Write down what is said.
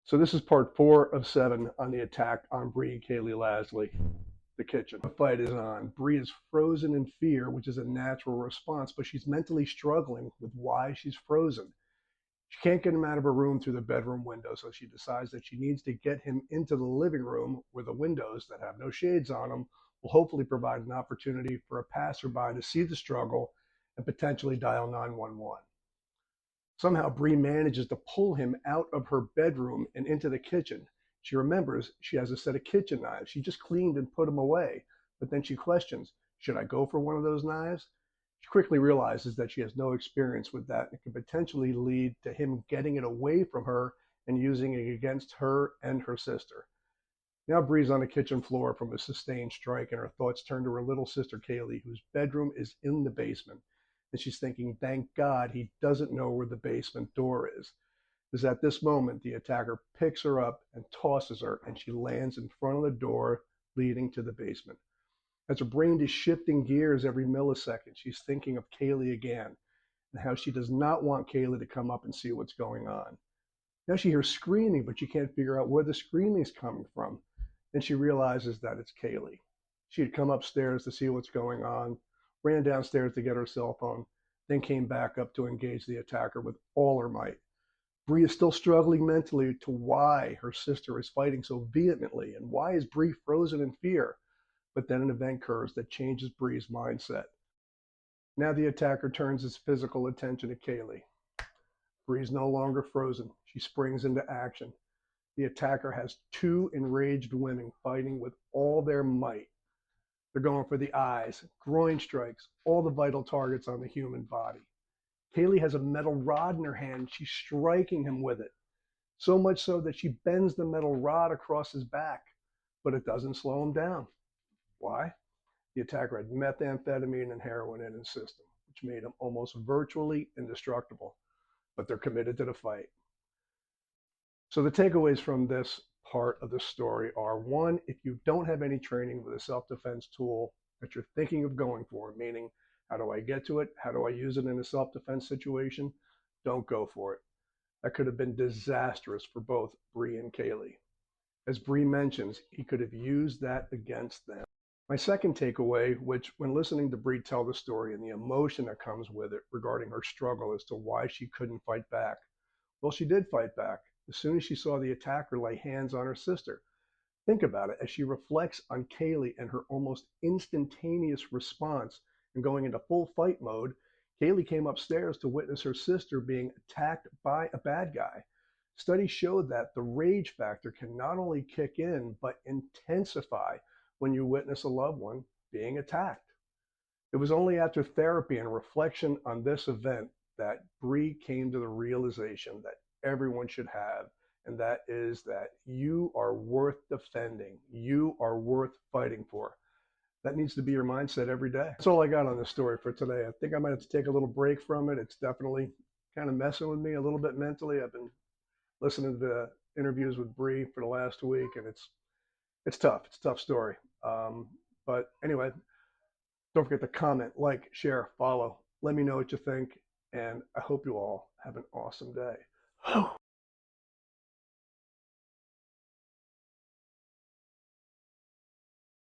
So this is part 4 of 7 on the attack on Bree and Kayli Lasley, the kitchen. The fight is on. Bree is frozen in fear, which is a natural response, but she's mentally struggling with why she's frozen. She can't get him out of her room through the bedroom window, so she decides that she needs to get him into the living room where the windows that have no shades on them will hopefully provide an opportunity for a passerby to see the struggle and potentially dial 911. Somehow Bree manages to pull him out of her bedroom and into the kitchen. She remembers she has a set of kitchen knives. She just cleaned and put them away. But then she questions, should I go for one of those knives? She quickly realizes that she has no experience with that. It could potentially lead to him getting it away from her and using it against her and her sister. Now Bree's on the kitchen floor from a sustained strike, and her thoughts turn to her little sister Kayli, whose bedroom is in the basement. And she's thinking, thank God he doesn't know where the basement door is. Because at this moment, the attacker picks her up and tosses her, and she lands in front of the door leading to the basement. As her brain is shifting gears every millisecond, she's thinking of Kayli again and how she does not want Kayli to come up and see what's going on. Now she hears screaming, but she can't figure out where the screaming is coming from. Then she realizes that it's Kayli. She had come upstairs to see what's going on, ran downstairs to get her cell phone, then came back up to engage the attacker with all her might. Bree is still struggling mentally to why her sister is fighting so vehemently and why is Bree frozen in fear. But then an event occurs that changes Bree's mindset. Now the attacker turns his physical attention to Kayli. Bree's no longer frozen. She springs into action. The attacker has two enraged women fighting with all their might. They're going for the eyes, groin strikes, all the vital targets on the human body. Kayli has a metal rod in her hand. She's striking him with it, so much so that she bends the metal rod across his back, but it doesn't slow him down. Why? The attacker had methamphetamine and heroin in his system, which made him almost virtually indestructible, but they're committed to the fight. So the takeaways from this part of the story are: one, if you don't have any training with a self-defense tool that you're thinking of going for, meaning how do I get to it? How do I use it in a self-defense situation? Don't go for it. That could have been disastrous for both Bree and Kayli. As Bree mentions, he could have used that against them. My second takeaway, which when listening to Bree tell the story and the emotion that comes with it regarding her struggle as to why she couldn't fight back, well, she did fight back as soon as she saw the attacker lay hands on her sister. Think about it as she reflects on Kayli and her almost instantaneous response and going into full fight mode. Kayli came upstairs to witness her sister being attacked by a bad guy. Studies showed that the rage factor can not only kick in, but intensify when you witness a loved one being attacked. It was only after therapy and reflection on this event that Bree came to the realization that everyone should have, and that is that you are worth defending. You are worth fighting for. That needs to be your mindset every day. That's all I got on this story for today. I think I might have to take a little break from it. It's definitely kind of messing with me a little bit mentally. I've been listening to interviews with Bree for the last week, and it's tough. It's a tough story. But anyway, don't forget to comment, like, share, follow. Let me know what you think, and I hope you all have an awesome day.